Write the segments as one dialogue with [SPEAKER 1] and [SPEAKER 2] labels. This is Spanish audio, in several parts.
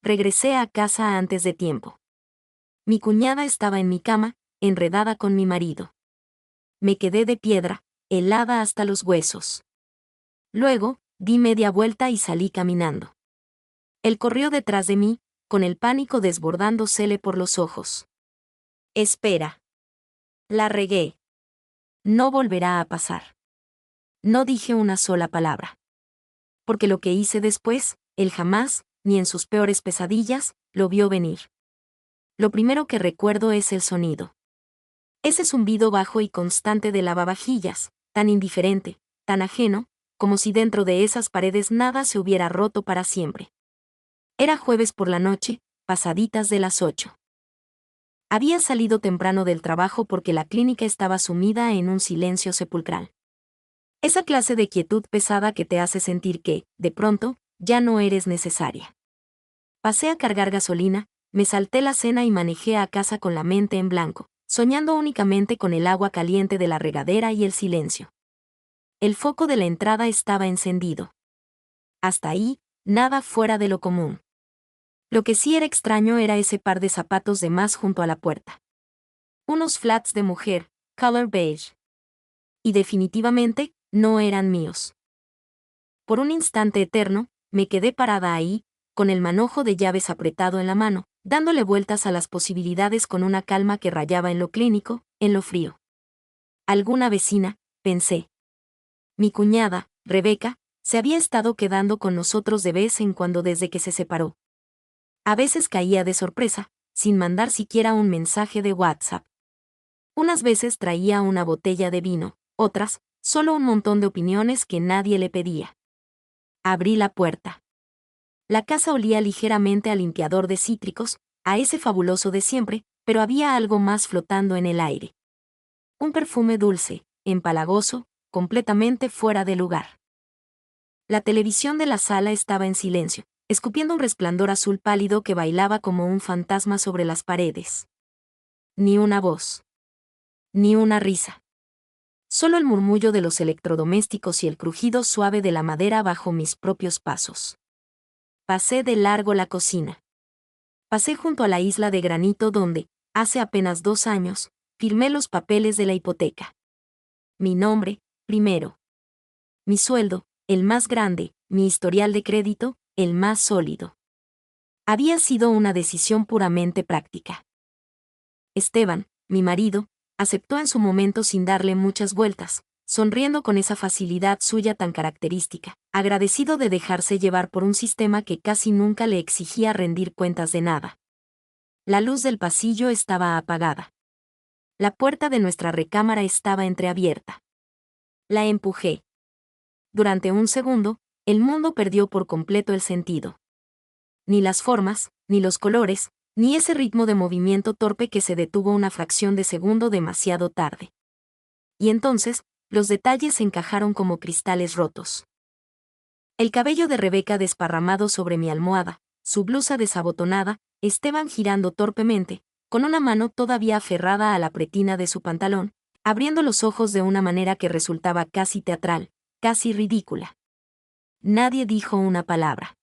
[SPEAKER 1] regresé a casa antes de tiempo. Mi cuñada estaba en mi cama, enredada con mi marido. Me quedé de piedra, helada hasta los huesos. Luego, di media vuelta y salí caminando. Él corrió detrás de mí, con el pánico desbordándosele por los ojos. Espera. La regué. No volverá a pasar. No dije una sola palabra. Porque lo que hice después, él jamás, ni en sus peores pesadillas, lo vio venir. Lo primero que recuerdo es el sonido. Ese zumbido bajo y constante de lavavajillas, tan indiferente, tan ajeno, como si dentro de esas paredes nada se hubiera roto para siempre. Era jueves por la noche, pasaditas de las 8. Había salido temprano del trabajo porque la clínica estaba sumida en un silencio sepulcral. Esa clase de quietud pesada que te hace sentir que, de pronto, ya no eres necesaria. Pasé a cargar gasolina, me salté la cena y manejé a casa con la mente en blanco, soñando únicamente con el agua caliente de la regadera y el silencio. El foco de la entrada estaba encendido. Hasta ahí, nada fuera de lo común. Lo que sí era extraño era ese par de zapatos de más junto a la puerta. Unos flats de mujer, color beige. Y definitivamente, no eran míos. Por un instante eterno, me quedé parada ahí, con el manojo de llaves apretado en la mano, dándole vueltas a las posibilidades con una calma que rayaba en lo clínico, en lo frío. Alguna vecina, pensé. Mi cuñada, Rebeca, se había estado quedando con nosotros de vez en cuando desde que se separó. A veces caía de sorpresa, sin mandar siquiera un mensaje de WhatsApp. Unas veces traía una botella de vino, otras, solo un montón de opiniones que nadie le pedía. Abrí la puerta. La casa olía ligeramente a limpiador de cítricos, a ese fabuloso de siempre, pero había algo más flotando en el aire. Un perfume dulce, empalagoso, completamente fuera de lugar. La televisión de la sala estaba en silencio, escupiendo un resplandor azul pálido que bailaba como un fantasma sobre las paredes. Ni una voz. Ni una risa. Solo el murmullo de los electrodomésticos y el crujido suave de la madera bajo mis propios pasos. Pasé de largo la cocina. Pasé junto a la isla de granito donde, hace apenas 2 años, firmé los papeles de la hipoteca. Mi nombre, primero. Mi sueldo, el más grande, mi historial de crédito, el más sólido. Había sido una decisión puramente práctica. Esteban, mi marido, aceptó en su momento sin darle muchas vueltas, sonriendo con esa facilidad suya tan característica, agradecido de dejarse llevar por un sistema que casi nunca le exigía rendir cuentas de nada. La luz del pasillo estaba apagada. La puerta de nuestra recámara estaba entreabierta. La empujé. Durante un segundo, el mundo perdió por completo el sentido. Ni las formas, ni los colores, ni ese ritmo de movimiento torpe que se detuvo una fracción de segundo demasiado tarde. Y entonces, los detalles se encajaron como cristales rotos. El cabello de Rebeca desparramado sobre mi almohada, su blusa desabotonada, Esteban girando torpemente, con una mano todavía aferrada a la pretina de su pantalón, abriendo los ojos de una manera que resultaba casi teatral, casi ridícula. Nadie dijo una palabra.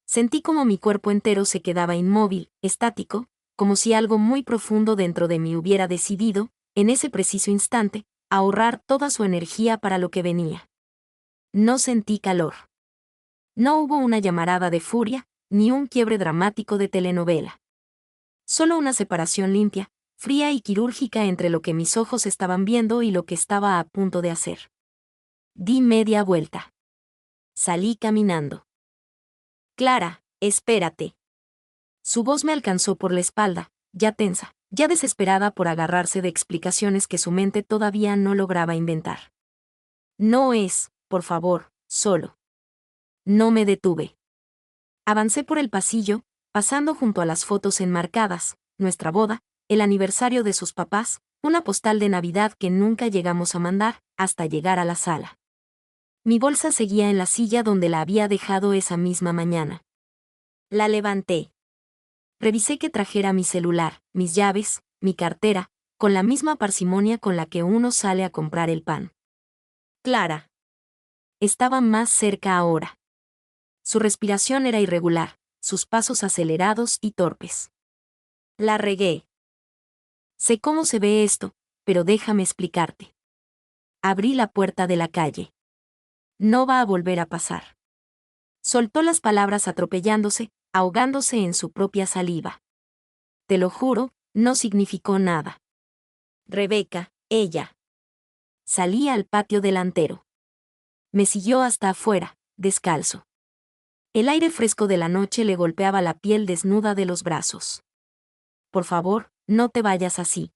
[SPEAKER 1] Sentí como mi cuerpo entero se quedaba inmóvil, estático, como si algo muy profundo dentro de mí hubiera decidido, en ese preciso instante, ahorrar toda su energía para lo que venía. No sentí calor. No hubo una llamarada de furia, ni un quiebre dramático de telenovela. Solo una separación limpia, fría y quirúrgica entre lo que mis ojos estaban viendo y lo que estaba a punto de hacer. Di media vuelta. Salí caminando. Clara, espérate. Su voz me alcanzó por la espalda, ya tensa, ya desesperada por agarrarse de explicaciones que su mente todavía no lograba inventar. No es, por favor, solo. No me detuve. Avancé por el pasillo, pasando junto a las fotos enmarcadas, nuestra boda, el aniversario de sus papás, una postal de Navidad que nunca llegamos a mandar, hasta llegar a la sala. Mi bolsa seguía en la silla donde la había dejado esa misma mañana. La levanté. Revisé que trajera mi celular, mis llaves, mi cartera, con la misma parsimonia con la que uno sale a comprar el pan. Clara. Estaba más cerca ahora. Su respiración era irregular, sus pasos acelerados y torpes. La regué. Sé cómo se ve esto, pero déjame explicarte. Abrí la puerta de la calle. No va a volver a pasar. Soltó las palabras atropellándose, ahogándose en su propia saliva. Te lo juro, no significó nada. Rebeca, ella. Salí al patio delantero. Me siguió hasta afuera, descalzo. El aire fresco de la noche le golpeaba la piel desnuda de los brazos. Por favor, no te vayas así.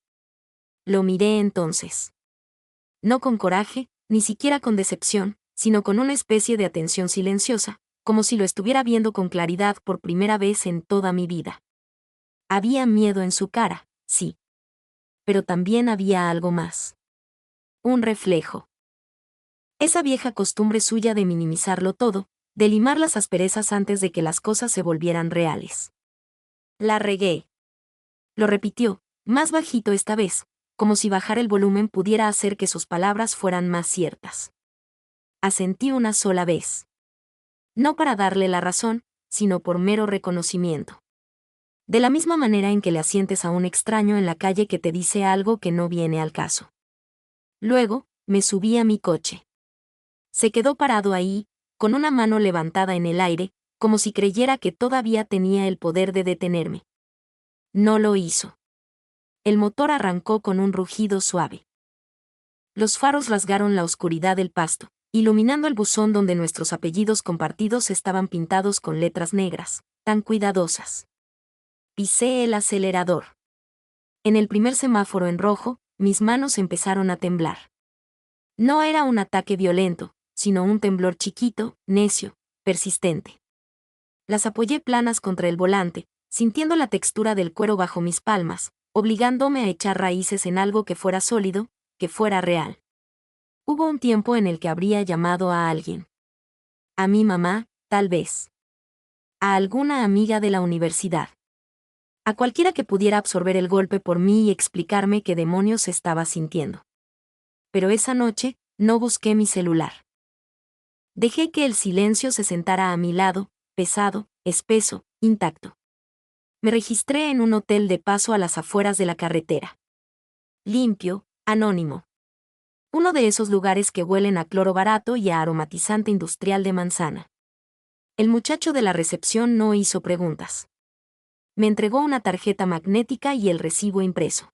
[SPEAKER 1] Lo miré entonces. No con coraje, ni siquiera con decepción, sino con una especie de atención silenciosa, como si lo estuviera viendo con claridad por primera vez en toda mi vida. Había miedo en su cara, sí. Pero también había algo más. Un reflejo. Esa vieja costumbre suya de minimizarlo todo, de limar las asperezas antes de que las cosas se volvieran reales. La regué. Lo repitió, más bajito esta vez, como si bajar el volumen pudiera hacer que sus palabras fueran más ciertas. Asentí una sola vez. No para darle la razón, sino por mero reconocimiento. De la misma manera en que le asientes a un extraño en la calle que te dice algo que no viene al caso. Luego, me subí a mi coche. Se quedó parado ahí, con una mano levantada en el aire, como si creyera que todavía tenía el poder de detenerme. No lo hizo. El motor arrancó con un rugido suave. Los faros rasgaron la oscuridad del pasto, iluminando el buzón donde nuestros apellidos compartidos estaban pintados con letras negras, tan cuidadosas. Pisé el acelerador. En el primer semáforo en rojo, mis manos empezaron a temblar. No era un ataque violento, sino un temblor chiquito, necio, persistente. Las apoyé planas contra el volante, sintiendo la textura del cuero bajo mis palmas, obligándome a echar raíces en algo que fuera sólido, que fuera real. Hubo un tiempo en el que habría llamado a alguien. A mi mamá, tal vez. A alguna amiga de la universidad. A cualquiera que pudiera absorber el golpe por mí y explicarme qué demonios estaba sintiendo. Pero esa noche, no busqué mi celular. Dejé que el silencio se sentara a mi lado, pesado, espeso, intacto. Me registré en un hotel de paso a las afueras de la carretera. Limpio, anónimo. Uno de esos lugares que huelen a cloro barato y a aromatizante industrial de manzana. El muchacho de la recepción no hizo preguntas. Me entregó una tarjeta magnética y el recibo impreso.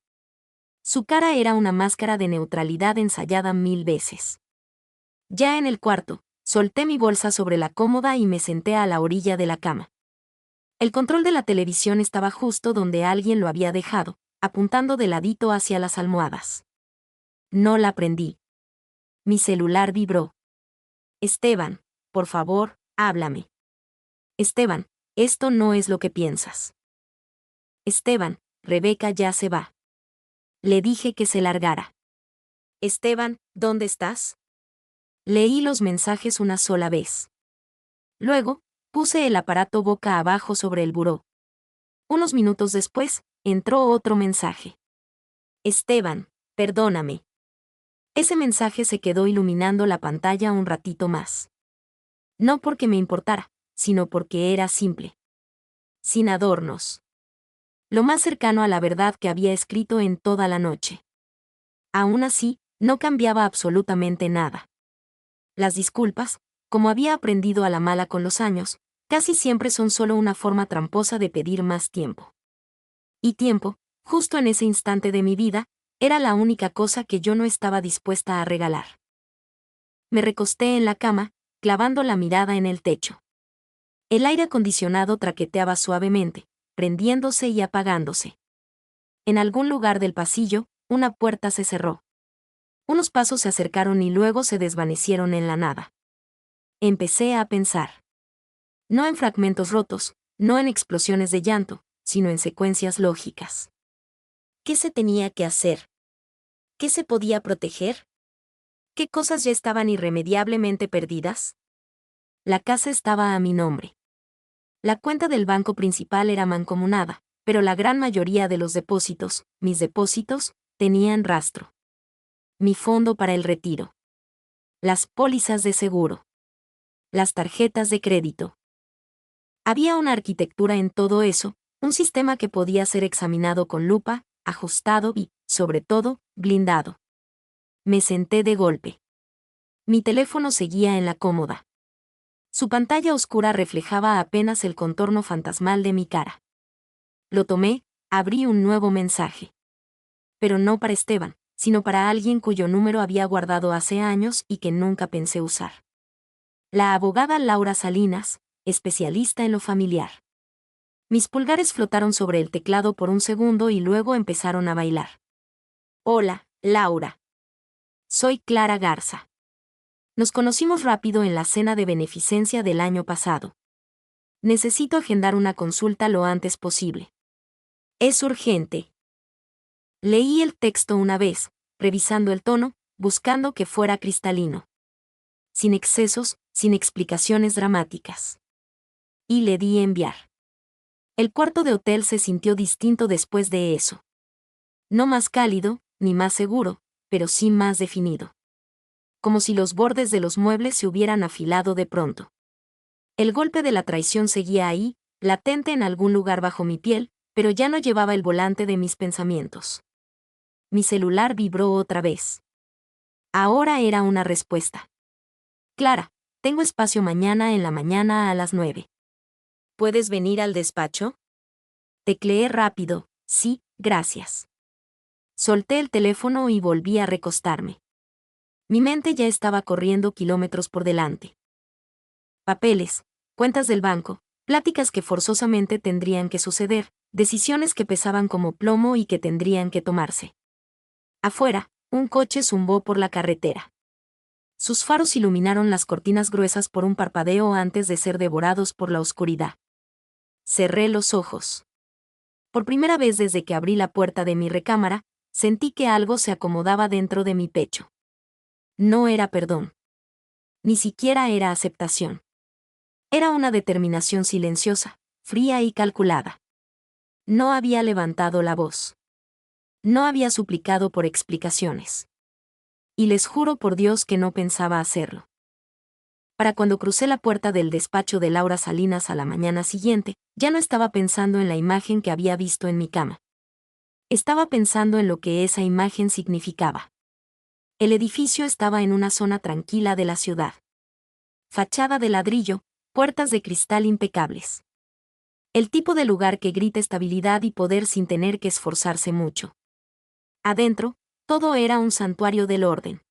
[SPEAKER 1] Su cara era una máscara de neutralidad ensayada 1000 veces. Ya en el cuarto, solté mi bolsa sobre la cómoda y me senté a la orilla de la cama. El control de la televisión estaba justo donde alguien lo había dejado, apuntando de ladito hacia las almohadas. No la prendí. Mi celular vibró. Esteban, por favor, háblame. Esteban, esto no es lo que piensas. Esteban, Rebeca ya se va. Le dije que se largara. Esteban, ¿dónde estás? Leí los mensajes una sola vez. Luego, puse el aparato boca abajo sobre el buró. Unos minutos después, entró otro mensaje. Esteban, perdóname. Ese mensaje se quedó iluminando la pantalla un ratito más. No porque me importara, sino porque era simple. Sin adornos. Lo más cercano a la verdad que había escrito en toda la noche. Aún así, no cambiaba absolutamente nada. Las disculpas, como había aprendido a la mala con los años, casi siempre son solo una forma tramposa de pedir más tiempo. Y tiempo, justo en ese instante de mi vida, era la única cosa que yo no estaba dispuesta a regalar. Me recosté en la cama, clavando la mirada en el techo. El aire acondicionado traqueteaba suavemente, prendiéndose y apagándose. En algún lugar del pasillo, una puerta se cerró. Unos pasos se acercaron y luego se desvanecieron en la nada. Empecé a pensar. No en fragmentos rotos, no en explosiones de llanto, sino en secuencias lógicas. ¿Qué se tenía que hacer? ¿Qué se podía proteger? ¿Qué cosas ya estaban irremediablemente perdidas? La casa estaba a mi nombre. La cuenta del banco principal era mancomunada, pero la gran mayoría de los depósitos, mis depósitos, tenían rastro. Mi fondo para el retiro. Las pólizas de seguro. Las tarjetas de crédito. Había una arquitectura en todo eso, un sistema que podía ser examinado con lupa, ajustado y, sobre todo, blindado. Me senté de golpe. Mi teléfono seguía en la cómoda. Su pantalla oscura reflejaba apenas el contorno fantasmal de mi cara. Lo tomé, abrí un nuevo mensaje. Pero no para Esteban, sino para alguien cuyo número había guardado hace años y que nunca pensé usar. La abogada Laura Salinas, especialista en lo familiar. Mis pulgares flotaron sobre el teclado por un segundo y luego empezaron a bailar. Hola, Laura. Soy Clara Garza. Nos conocimos rápido en la cena de beneficencia del año pasado. Necesito agendar una consulta lo antes posible. Es urgente. Leí el texto una vez, revisando el tono, buscando que fuera cristalino. Sin excesos, sin explicaciones dramáticas. Y le di enviar. El cuarto de hotel se sintió distinto después de eso. No más cálido, ni más seguro, pero sí más definido. Como si los bordes de los muebles se hubieran afilado de pronto. El golpe de la traición seguía ahí, latente en algún lugar bajo mi piel, pero ya no llevaba el volante de mis pensamientos. Mi celular vibró otra vez. Ahora era una respuesta. Clara, tengo espacio mañana en la mañana a las 9. ¿Puedes venir al despacho? Tecleé rápido, sí, gracias. Solté el teléfono y volví a recostarme. Mi mente ya estaba corriendo kilómetros por delante. Papeles, cuentas del banco, pláticas que forzosamente tendrían que suceder, decisiones que pesaban como plomo y que tendrían que tomarse. Afuera, un coche zumbó por la carretera. Sus faros iluminaron las cortinas gruesas por un parpadeo antes de ser devorados por la oscuridad. Cerré los ojos. Por primera vez desde que abrí la puerta de mi recámara, sentí que algo se acomodaba dentro de mi pecho. No era perdón. Ni siquiera era aceptación. Era una determinación silenciosa, fría y calculada. No había levantado la voz. No había suplicado por explicaciones. Y les juro por Dios que no pensaba hacerlo. Para cuando crucé la puerta del despacho de Laura Salinas a la mañana siguiente, ya no estaba pensando en la imagen que había visto en mi cama. Estaba pensando en lo que esa imagen significaba. El edificio estaba en una zona tranquila de la ciudad. Fachada de ladrillo, puertas de cristal impecables. El tipo de lugar que grita estabilidad y poder sin tener que esforzarse mucho. Adentro, todo era un santuario del orden.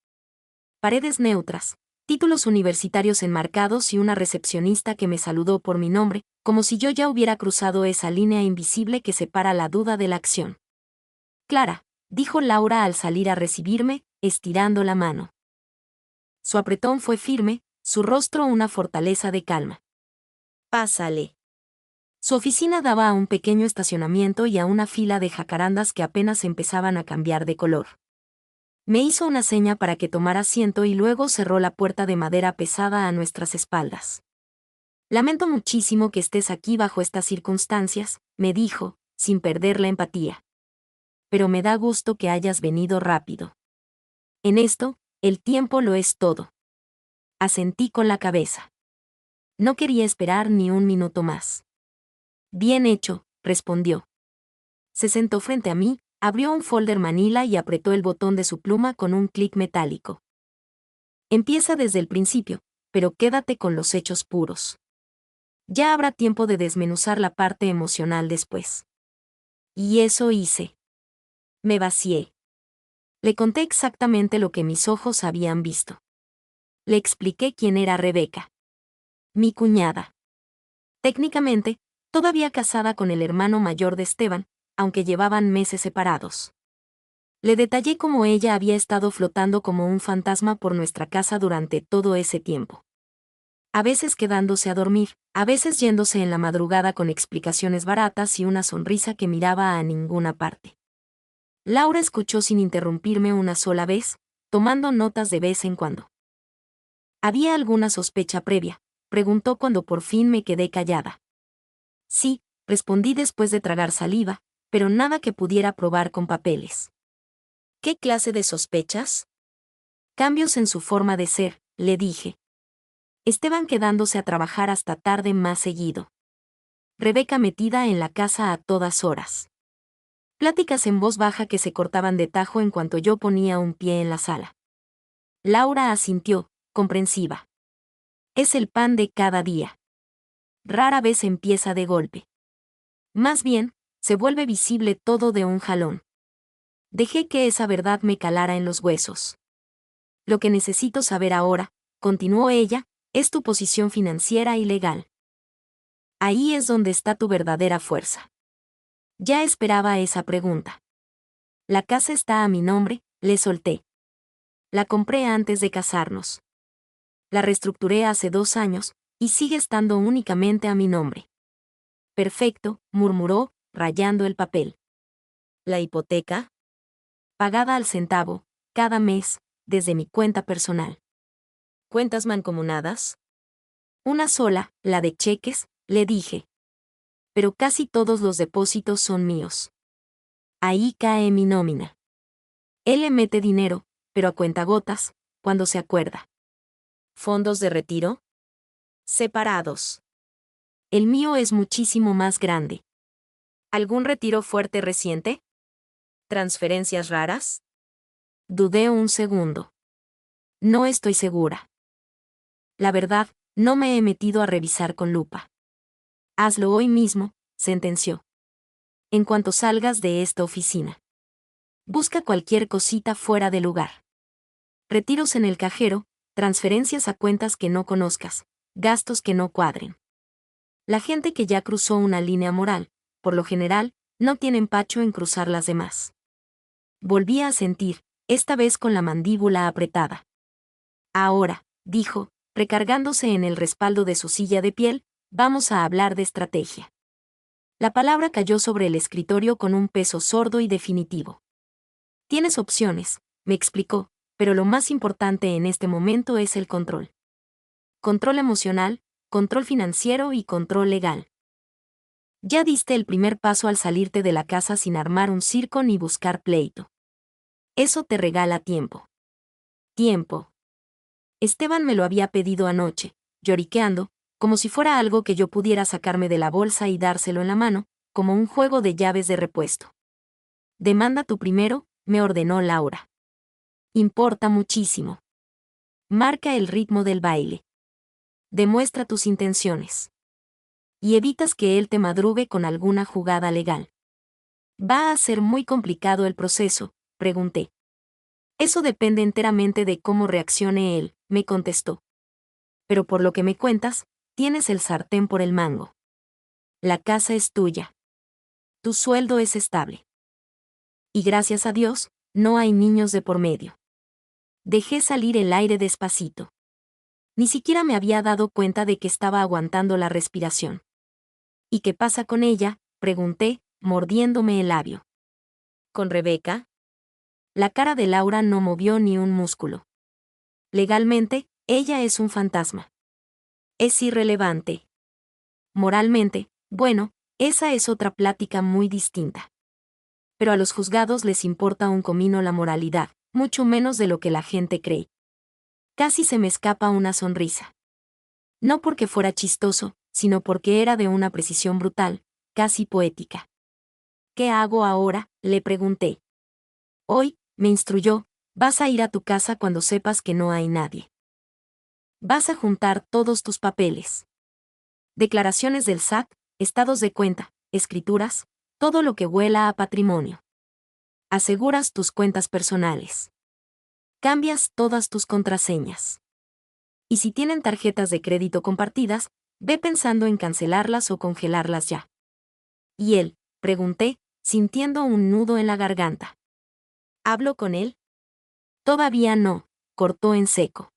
[SPEAKER 1] Paredes neutras, títulos universitarios enmarcados y una recepcionista que me saludó por mi nombre, como si yo ya hubiera cruzado esa línea invisible que separa la duda de la acción. Clara, dijo Laura al salir a recibirme, estirando la mano. Su apretón fue firme, su rostro una fortaleza de calma. Pásale. Su oficina daba a un pequeño estacionamiento y a una fila de jacarandas que apenas empezaban a cambiar de color. Me hizo una seña para que tomara asiento y luego cerró la puerta de madera pesada a nuestras espaldas. Lamento muchísimo que estés aquí bajo estas circunstancias, me dijo, sin perder la empatía. Pero me da gusto que hayas venido rápido. En esto, el tiempo lo es todo. Asentí con la cabeza. No quería esperar ni un minuto más. Bien hecho, respondió. Se sentó frente a mí, abrió un folder manila y apretó el botón de su pluma con un clic metálico. Empieza desde el principio, pero quédate con los hechos puros. Ya habrá tiempo de desmenuzar la parte emocional después. Y eso hice. Me vacié. Le conté exactamente lo que mis ojos habían visto. Le expliqué quién era Rebeca. Mi cuñada. Técnicamente, todavía casada con el hermano mayor de Esteban, aunque llevaban meses separados. Le detallé cómo ella había estado flotando como un fantasma por nuestra casa durante todo ese tiempo. A veces quedándose a dormir, a veces yéndose en la madrugada con explicaciones baratas y una sonrisa que miraba a ninguna parte. Laura escuchó sin interrumpirme una sola vez, tomando notas de vez en cuando. ¿Había alguna sospecha previa?, preguntó cuando por fin me quedé callada. Sí, respondí después de tragar saliva, pero nada que pudiera probar con papeles. ¿Qué clase de sospechas? Cambios en su forma de ser, le dije. Esteban quedándose a trabajar hasta tarde más seguido. Rebeca metida en la casa a todas horas. Pláticas en voz baja que se cortaban de tajo en cuanto yo ponía un pie en la sala. Laura asintió, comprensiva. Es el pan de cada día. Rara vez empieza de golpe. Más bien, se vuelve visible todo de un jalón. Dejé que esa verdad me calara en los huesos. Lo que necesito saber ahora, continuó ella, es tu posición financiera y legal. Ahí es donde está tu verdadera fuerza. Ya esperaba esa pregunta. La casa está a mi nombre, le solté. La compré antes de casarnos. La reestructuré hace 2 años, y sigue estando únicamente a mi nombre. Perfecto, murmuró, rayando el papel. ¿La hipoteca? Pagada al centavo, cada mes, desde mi cuenta personal. ¿Cuentas mancomunadas? Una sola, la de cheques, le dije. Pero casi todos los depósitos son míos. Ahí cae mi nómina. Él le mete dinero, pero a cuentagotas, cuando se acuerda. ¿Fondos de retiro? Separados. El mío es muchísimo más grande. ¿Algún retiro fuerte reciente? ¿Transferencias raras? Dudé un segundo. No estoy segura. La verdad, no me he metido a revisar con lupa. Hazlo hoy mismo, sentenció. En cuanto salgas de esta oficina. Busca cualquier cosita fuera de lugar. Retiros en el cajero, transferencias a cuentas que no conozcas, gastos que no cuadren. La gente que ya cruzó una línea moral, por lo general, no tiene empacho en cruzar las demás. Volví a sentir, esta vez con la mandíbula apretada. Ahora, dijo, recargándose en el respaldo de su silla de piel, vamos a hablar de estrategia. La palabra cayó sobre el escritorio con un peso sordo y definitivo. Tienes opciones, me explicó, pero lo más importante en este momento es el control. Control emocional, control financiero y control legal. Ya diste el primer paso al salirte de la casa sin armar un circo ni buscar pleito. Eso te regala tiempo. Tiempo. Esteban me lo había pedido anoche, lloriqueando, como si fuera algo que yo pudiera sacarme de la bolsa y dárselo en la mano, como un juego de llaves de repuesto. Demanda tú primero, me ordenó Laura. Importa muchísimo. Marca el ritmo del baile. Demuestra tus intenciones. Y evitas que él te madrugue con alguna jugada legal. ¿Va a ser muy complicado el proceso?, pregunté. Eso depende enteramente de cómo reaccione él, me contestó. Pero por lo que me cuentas, tienes el sartén por el mango. La casa es tuya. Tu sueldo es estable. Y gracias a Dios, no hay niños de por medio. Dejé salir el aire despacito. Ni siquiera me había dado cuenta de que estaba aguantando la respiración. ¿Y qué pasa con ella?, pregunté, mordiéndome el labio. ¿Con Rebeca? La cara de Laura no movió ni un músculo. Legalmente, ella es un fantasma. Es irrelevante. Moralmente, bueno, esa es otra plática muy distinta. Pero a los juzgados les importa un comino la moralidad, mucho menos de lo que la gente cree. Casi se me escapa una sonrisa. No porque fuera chistoso, sino porque era de una precisión brutal, casi poética. ¿Qué hago ahora?, le pregunté. Hoy, me instruyó, vas a ir a tu casa cuando sepas que no hay nadie. Vas a juntar todos tus papeles. Declaraciones del SAT, estados de cuenta, escrituras, todo lo que huela a patrimonio. Aseguras tus cuentas personales. Cambias todas tus contraseñas. Y si tienen tarjetas de crédito compartidas, ve pensando en cancelarlas o congelarlas ya. ¿Y él?, pregunté, sintiendo un nudo en la garganta. ¿Hablo con él? Todavía no, cortó en seco.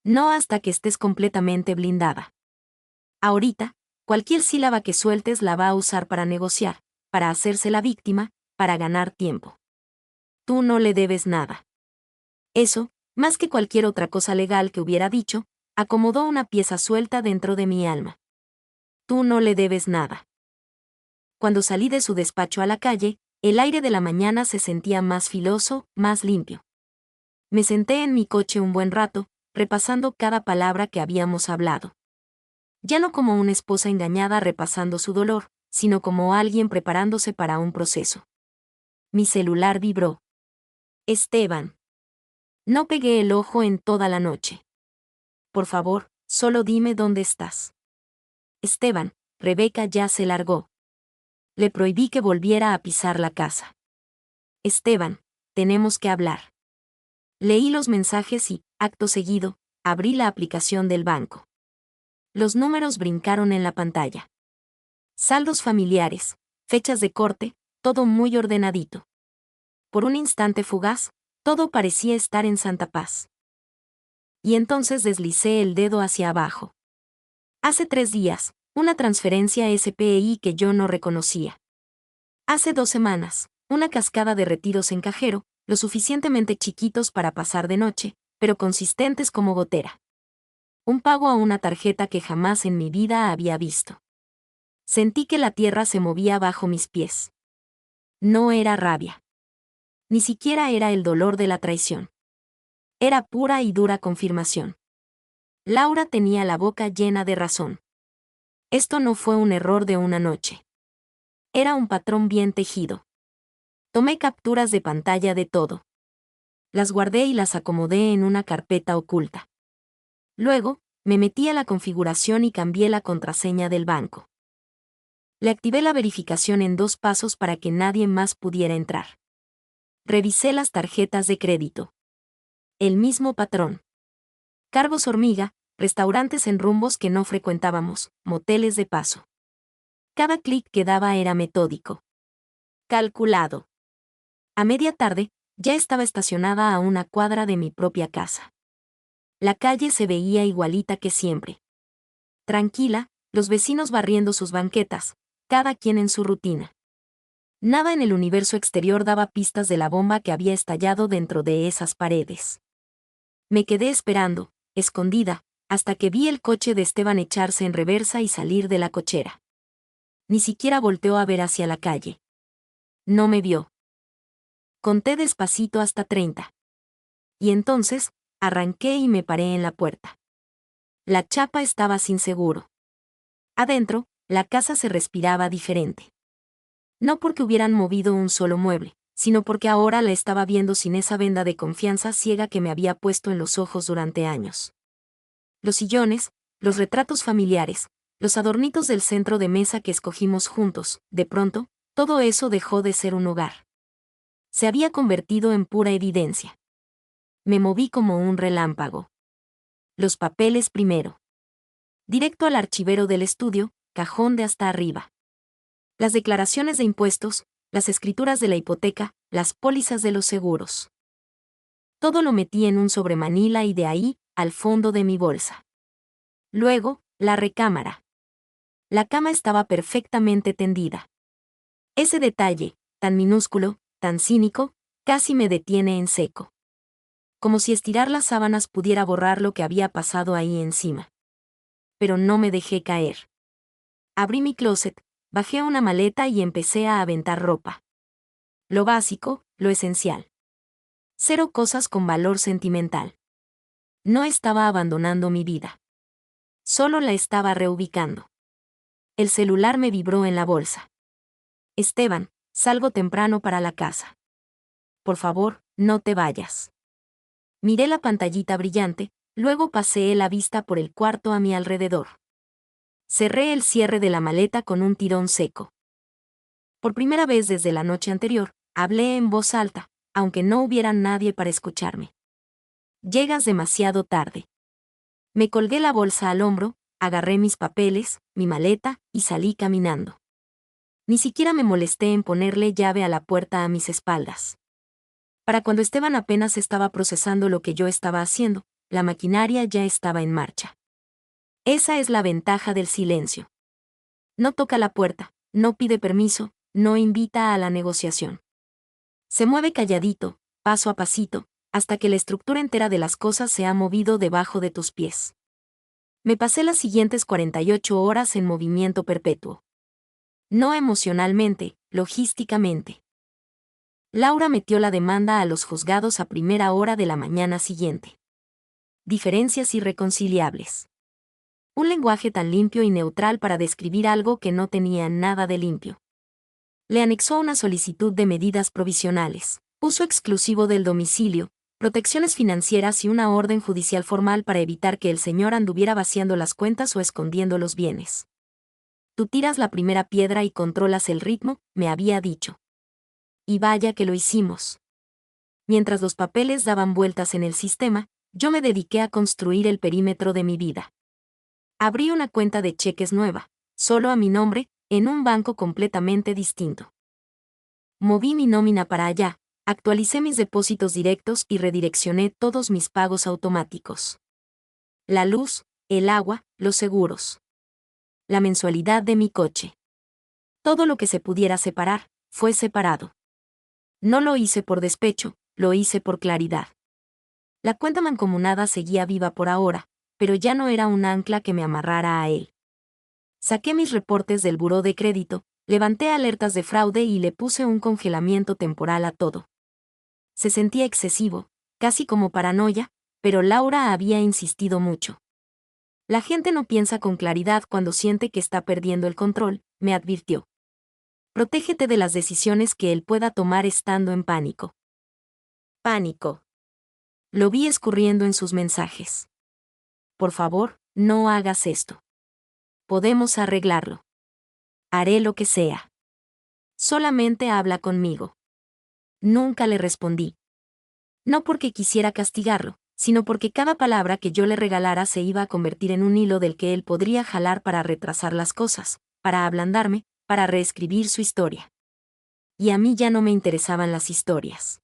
[SPEAKER 1] No hasta que estés completamente blindada. Ahorita, cualquier sílaba que sueltes la va a usar para negociar, para hacerse la víctima, para ganar tiempo. Tú no le debes nada. Eso, más que cualquier otra cosa legal que hubiera dicho, acomodó una pieza suelta dentro de mi alma. Tú no le debes nada. Cuando salí de su despacho a la calle, el aire de la mañana se sentía más filoso, más limpio. Me senté en mi coche un buen rato, repasando cada palabra que habíamos hablado. Ya no como una esposa engañada repasando su dolor, sino como alguien preparándose para un proceso. Mi celular vibró. Esteban. No pegué el ojo en toda la noche. Por favor, solo dime dónde estás. Esteban, Rebeca ya se largó. Le prohibí que volviera a pisar la casa. Esteban, tenemos que hablar. Leí los mensajes y, acto seguido, abrí la aplicación del banco. Los números brincaron en la pantalla. Saldos familiares, fechas de corte, todo muy ordenadito. Por un instante fugaz, todo parecía estar en santa paz. Y entonces deslicé el dedo hacia abajo. Hace 3 días, una transferencia SPI que yo no reconocía. Hace 2 semanas, una cascada de retiros en cajero, lo suficientemente chiquitos para pasar de noche, pero consistentes como gotera. Un pago a una tarjeta que jamás en mi vida había visto. Sentí que la tierra se movía bajo mis pies. No era rabia. Ni siquiera era el dolor de la traición. Era pura y dura confirmación. Laura tenía la boca llena de razón. Esto no fue un error de una noche. Era un patrón bien tejido. Tomé capturas de pantalla de todo. Las guardé y las acomodé en una carpeta oculta. Luego, me metí a la configuración y cambié la contraseña del banco. Le activé la verificación en 2 pasos para que nadie más pudiera entrar. Revisé las tarjetas de crédito. El mismo patrón. Cargos hormiga, restaurantes en rumbos que no frecuentábamos, moteles de paso. Cada clic que daba era metódico. Calculado. A media tarde, ya estaba estacionada a una cuadra de mi propia casa. La calle se veía igualita que siempre. Tranquila, los vecinos barriendo sus banquetas, cada quien en su rutina. Nada en el universo exterior daba pistas de la bomba que había estallado dentro de esas paredes. Me quedé esperando, escondida, hasta que vi el coche de Esteban echarse en reversa y salir de la cochera. Ni siquiera volteó a ver hacia la calle. No me vio. Conté despacito hasta 30. Y entonces, arranqué y me paré en la puerta. La chapa estaba sin seguro. Adentro, la casa se respiraba diferente. No porque hubieran movido un solo mueble, sino porque ahora la estaba viendo sin esa venda de confianza ciega que me había puesto en los ojos durante años. Los sillones, los retratos familiares, los adornitos del centro de mesa que escogimos juntos, de pronto, todo eso dejó de ser un hogar. Se había convertido en pura evidencia. Me moví como un relámpago. Los papeles primero. Directo al archivero del estudio, cajón de hasta arriba. Las declaraciones de impuestos, las escrituras de la hipoteca, las pólizas de los seguros. Todo lo metí en un sobremanila y de ahí, al fondo de mi bolsa. Luego, la recámara. La cama estaba perfectamente tendida. Ese detalle, tan minúsculo, tan cínico, casi me detiene en seco. Como si estirar las sábanas pudiera borrar lo que había pasado ahí encima. Pero no me dejé caer. Abrí mi closet, bajé una maleta y empecé a aventar ropa. Lo básico, lo esencial. 0 cosas con valor sentimental. No estaba abandonando mi vida. Solo la estaba reubicando. El celular me vibró en la bolsa. Esteban, salgo temprano para la casa. Por favor, no te vayas. Miré la pantallita brillante, luego paseé la vista por el cuarto a mi alrededor. Cerré el cierre de la maleta con un tirón seco. Por primera vez desde la noche anterior, hablé en voz alta, aunque no hubiera nadie para escucharme. Llegas demasiado tarde. Me colgué la bolsa al hombro, agarré mis papeles, mi maleta, y salí caminando. Ni siquiera me molesté en ponerle llave a la puerta a mis espaldas. Para cuando Esteban apenas estaba procesando lo que yo estaba haciendo, la maquinaria ya estaba en marcha. Esa es la ventaja del silencio. No toca la puerta, no pide permiso, no invita a la negociación. Se mueve calladito, paso a pasito, hasta que la estructura entera de las cosas se ha movido debajo de tus pies. Me pasé las siguientes 48 horas en movimiento perpetuo. No emocionalmente, logísticamente. Laura metió la demanda a los juzgados a primera hora de la mañana siguiente. Diferencias irreconciliables. Un lenguaje tan limpio y neutral para describir algo que no tenía nada de limpio. Le anexó una solicitud de medidas provisionales, uso exclusivo del domicilio, protecciones financieras y una orden judicial formal para evitar que el señor anduviera vaciando las cuentas o escondiendo los bienes. Tú tiras la primera piedra y controlas el ritmo, me había dicho. Y vaya que lo hicimos. Mientras los papeles daban vueltas en el sistema, yo me dediqué a construir el perímetro de mi vida. Abrí una cuenta de cheques nueva, solo a mi nombre, en un banco completamente distinto. Moví mi nómina para allá, actualicé mis depósitos directos y redireccioné todos mis pagos automáticos. La luz, el agua, los seguros. La mensualidad de mi coche. Todo lo que se pudiera separar, fue separado. No lo hice por despecho, lo hice por claridad. La cuenta mancomunada seguía viva por ahora, pero ya no era un ancla que me amarrara a él. Saqué mis reportes del buró de crédito, levanté alertas de fraude y le puse un congelamiento temporal a todo. Se sentía excesivo, casi como paranoia, pero Laura había insistido mucho. La gente no piensa con claridad cuando siente que está perdiendo el control, me advirtió. Protégete de las decisiones que él pueda tomar estando en pánico. Pánico. Lo vi escurriendo en sus mensajes. Por favor, no hagas esto. Podemos arreglarlo. Haré lo que sea. Solamente habla conmigo. Nunca le respondí. No porque quisiera castigarlo, sino porque cada palabra que yo le regalara se iba a convertir en un hilo del que él podría jalar para retrasar las cosas, para ablandarme, para reescribir su historia. Y a mí ya no me interesaban las historias.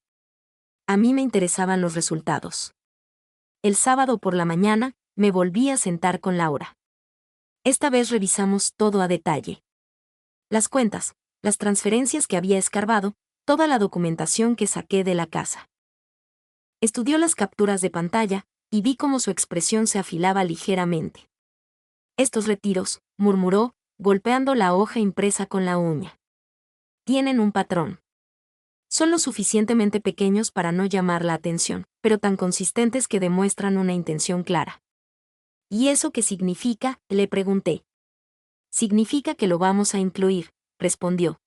[SPEAKER 1] A mí me interesaban los resultados. El sábado por la mañana, me volví a sentar con Laura. Esta vez revisamos todo a detalle. Las cuentas, las transferencias que había escarbado, toda la documentación que saqué de la casa. Estudió las capturas de pantalla, y vi cómo su expresión se afilaba ligeramente. Estos retiros, murmuró, golpeando la hoja impresa con la uña. Tienen un patrón. Son lo suficientemente pequeños para no llamar la atención, pero tan consistentes que demuestran una intención clara. ¿Y eso qué significa?, le pregunté. Significa que lo vamos a incluir, respondió.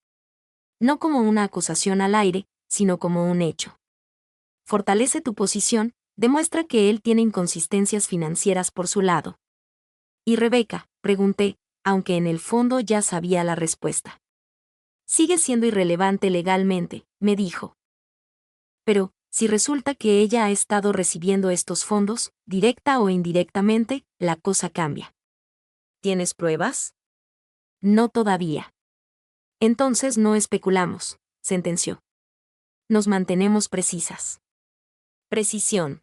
[SPEAKER 1] No como una acusación al aire, sino como un hecho. Fortalece tu posición, demuestra que él tiene inconsistencias financieras por su lado. ¿Y Rebeca?, pregunté, aunque en el fondo ya sabía la respuesta. Sigue siendo irrelevante legalmente, me dijo. Pero, si resulta que ella ha estado recibiendo estos fondos, directa o indirectamente, la cosa cambia. ¿Tienes pruebas? No todavía. Entonces no especulamos, sentenció. Nos mantenemos precisas. Precisión.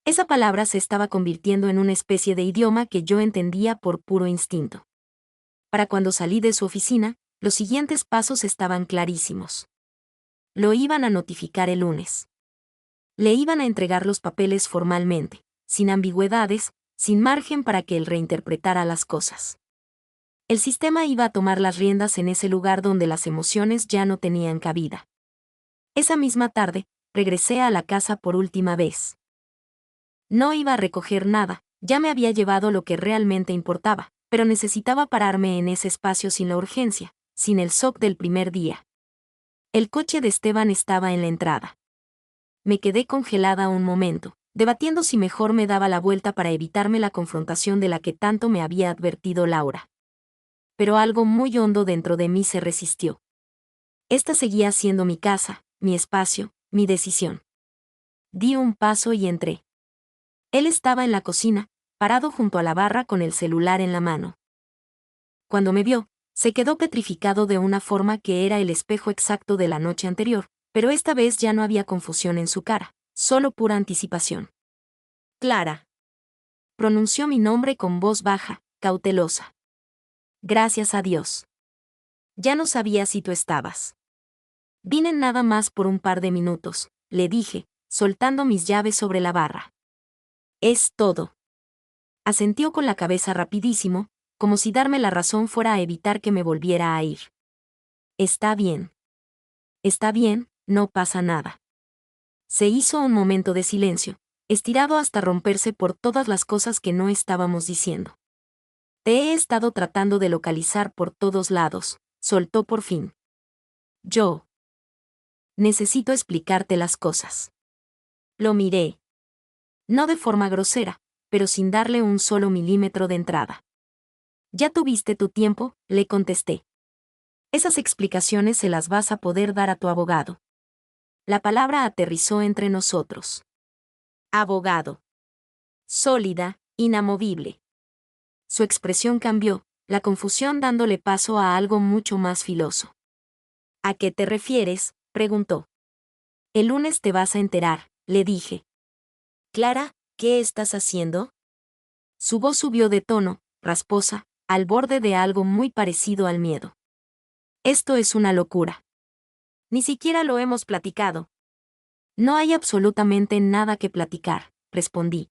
[SPEAKER 1] Esa palabra se estaba convirtiendo en una especie de idioma que yo entendía por puro instinto. Para cuando salí de su oficina, los siguientes pasos estaban clarísimos. Lo iban a notificar el lunes. Le iban a entregar los papeles formalmente, sin ambigüedades, sin margen para que él reinterpretara las cosas. El sistema iba a tomar las riendas en ese lugar donde las emociones ya no tenían cabida. Esa misma tarde, regresé a la casa por última vez. No iba a recoger nada, ya me había llevado lo que realmente importaba, pero necesitaba pararme en ese espacio sin la urgencia, sin el shock del primer día. El coche de Esteban estaba en la entrada. Me quedé congelada un momento, debatiendo si mejor me daba la vuelta para evitarme la confrontación de la que tanto me había advertido Laura. Pero algo muy hondo dentro de mí se resistió. Esta seguía siendo mi casa, mi espacio, mi decisión. Di un paso y entré. Él estaba en la cocina, parado junto a la barra con el celular en la mano. Cuando me vio, se quedó petrificado de una forma que era el espejo exacto de la noche anterior, pero esta vez ya no había confusión en su cara, solo pura anticipación. Clara. Pronunció mi nombre con voz baja, cautelosa. Gracias a Dios. Ya no sabía si tú estabas. Vine nada más por un par de minutos, le dije, soltando mis llaves sobre la barra. Es todo. Asintió con la cabeza rapidísimo, como si darme la razón fuera a evitar que me volviera a ir. Está bien. Está bien, no pasa nada. Se hizo un momento de silencio, estirado hasta romperse por todas las cosas que no estábamos diciendo. Te he estado tratando de localizar por todos lados, soltó por fin. Yo. Necesito explicarte las cosas. Lo miré. No de forma grosera, pero sin darle un solo milímetro de entrada. Ya tuviste tu tiempo, le contesté. Esas explicaciones se las vas a poder dar a tu abogado. La palabra aterrizó entre nosotros. Abogado. Sólida, inamovible. Su expresión cambió, la confusión dándole paso a algo mucho más filoso. ¿A qué te refieres?, preguntó. El lunes te vas a enterar, le dije. Clara, ¿qué estás haciendo? Su voz subió de tono, rasposa, al borde de algo muy parecido al miedo. Esto es una locura. Ni siquiera lo hemos platicado. No hay absolutamente nada que platicar, respondí.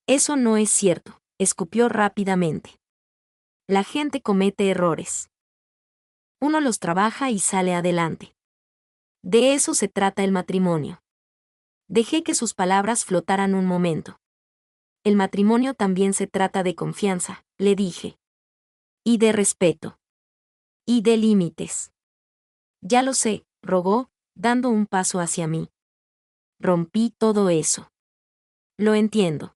[SPEAKER 1] Eso no es cierto, escupió rápidamente. La gente comete errores. Uno los trabaja y sale adelante. De eso se trata el matrimonio. Dejé que sus palabras flotaran un momento. El matrimonio también se trata de confianza, le dije. Y de respeto. Y de límites. Ya lo sé, rogó, dando un paso hacia mí. Rompí todo eso. Lo entiendo.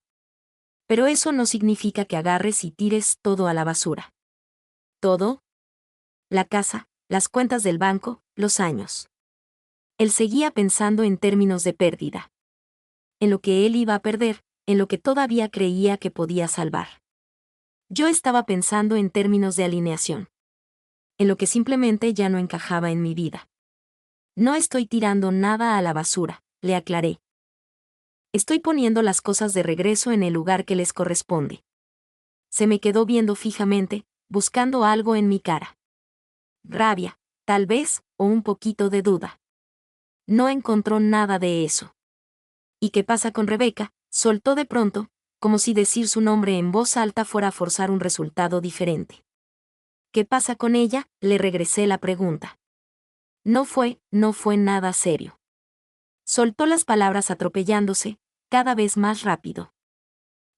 [SPEAKER 1] Pero eso no significa que agarres y tires todo a la basura. ¿Todo? La casa, las cuentas del banco, los años. Él seguía pensando en términos de pérdida. En lo que él iba a perder, en lo que todavía creía que podía salvar. Yo estaba pensando en términos de alineación. En lo que simplemente ya no encajaba en mi vida. No estoy tirando nada a la basura, le aclaré. Estoy poniendo las cosas de regreso en el lugar que les corresponde. Se me quedó viendo fijamente, buscando algo en mi cara. Rabia, tal vez, o un poquito de duda. No encontró nada de eso. ¿Y qué pasa con Rebeca?, soltó de pronto, como si decir su nombre en voz alta fuera a forzar un resultado diferente. ¿Qué pasa con ella?, le regresé la pregunta. No fue nada serio. Soltó las palabras atropellándose, cada vez más rápido.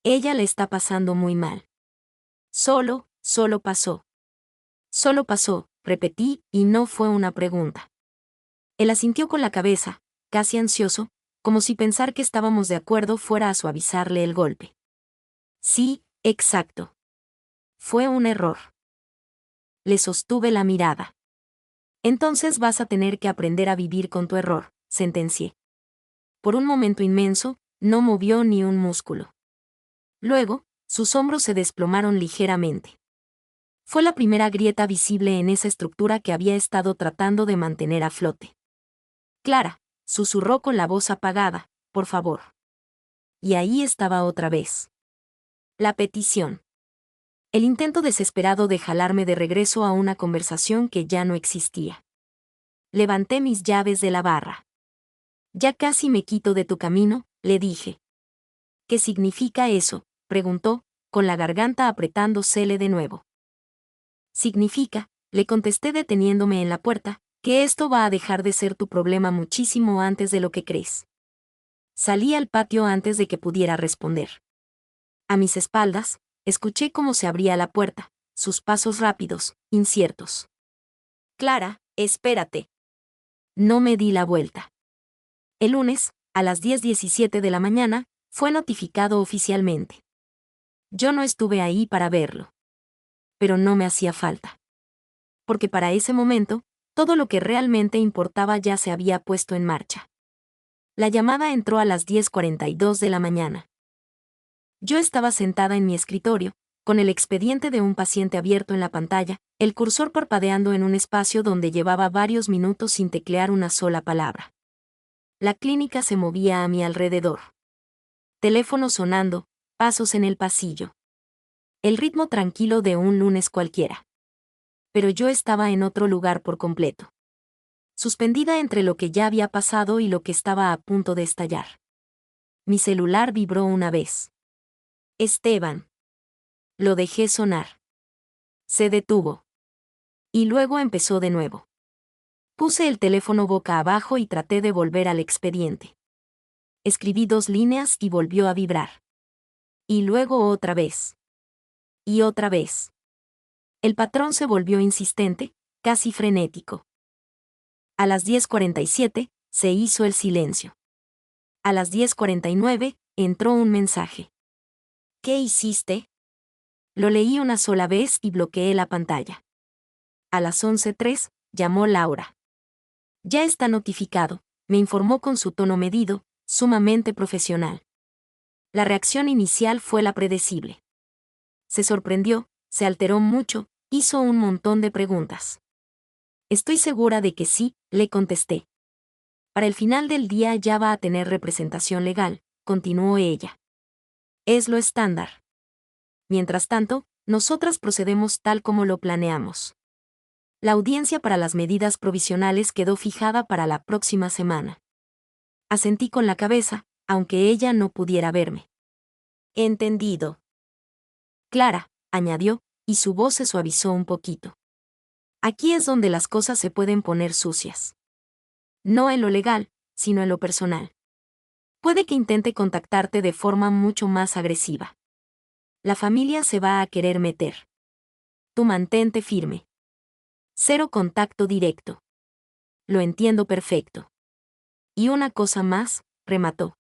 [SPEAKER 1] Ella le está pasando muy mal. Solo pasó. Solo pasó, repetí, y no fue una pregunta. Él asintió con la cabeza, casi ansioso, como si pensar que estábamos de acuerdo fuera a suavizarle el golpe. Sí, exacto. Fue un error. Le sostuve la mirada. Entonces vas a tener que aprender a vivir con tu error, sentencié. Por un momento inmenso, no movió ni un músculo. Luego, sus hombros se desplomaron ligeramente. Fue la primera grieta visible en esa estructura que había estado tratando de mantener a flote. Clara, susurró con la voz apagada, por favor. Y ahí estaba otra vez. La petición. El intento desesperado de jalarme de regreso a una conversación que ya no existía. Levanté mis llaves de la barra. Ya casi me quito de tu camino, le dije. ¿Qué significa eso?, preguntó, con la garganta apretándosele de nuevo. Significa, le contesté deteniéndome en la puerta, que esto va a dejar de ser tu problema muchísimo antes de lo que crees. Salí al patio antes de que pudiera responder. A mis espaldas, escuché cómo se abría la puerta, sus pasos rápidos, inciertos. Clara, espérate. No me di la vuelta. El lunes, a las 10:17 de la mañana, fue notificado oficialmente. Yo no estuve ahí para verlo. Pero no me hacía falta. Porque para ese momento, todo lo que realmente importaba ya se había puesto en marcha. La llamada entró a las 10:42 de la mañana. Yo estaba sentada en mi escritorio, con el expediente de un paciente abierto en la pantalla, el cursor parpadeando en un espacio donde llevaba varios minutos sin teclear una sola palabra. La clínica se movía a mi alrededor. Teléfono sonando, pasos en el pasillo. El ritmo tranquilo de un lunes cualquiera. Pero yo estaba en otro lugar por completo. Suspendida entre lo que ya había pasado y lo que estaba a punto de estallar. Mi celular vibró una vez. Esteban. Lo dejé sonar. Se detuvo. Y luego empezó de nuevo. Puse el teléfono boca abajo y traté de volver al expediente. Escribí 2 líneas y volvió a vibrar. Y luego otra vez. y otra vez. El patrón se volvió insistente, casi frenético. A las 10:47, se hizo el silencio. A las 10:49, entró un mensaje. ¿Qué hiciste? Lo leí una sola vez y bloqueé la pantalla. A las 11:03, llamó Laura. Ya está notificado, me informó con su tono medido, sumamente profesional. La reacción inicial fue la predecible. Se sorprendió, se alteró mucho, hizo un montón de preguntas. Estoy segura de que sí, le contesté. Para el final del día ya va a tener representación legal, continuó ella. Es lo estándar. Mientras tanto, nosotras procedemos tal como lo planeamos. La audiencia para las medidas provisionales quedó fijada para la próxima semana. Asentí con la cabeza, aunque ella no pudiera verme. Entendido. Clara, añadió, y su voz se suavizó un poquito. Aquí es donde las cosas se pueden poner sucias. No en lo legal, sino en lo personal. Puede que intente contactarte de forma mucho más agresiva. La familia se va a querer meter. Tú mantente firme. 0 contacto directo. Lo entiendo perfecto. Y una cosa más, remató.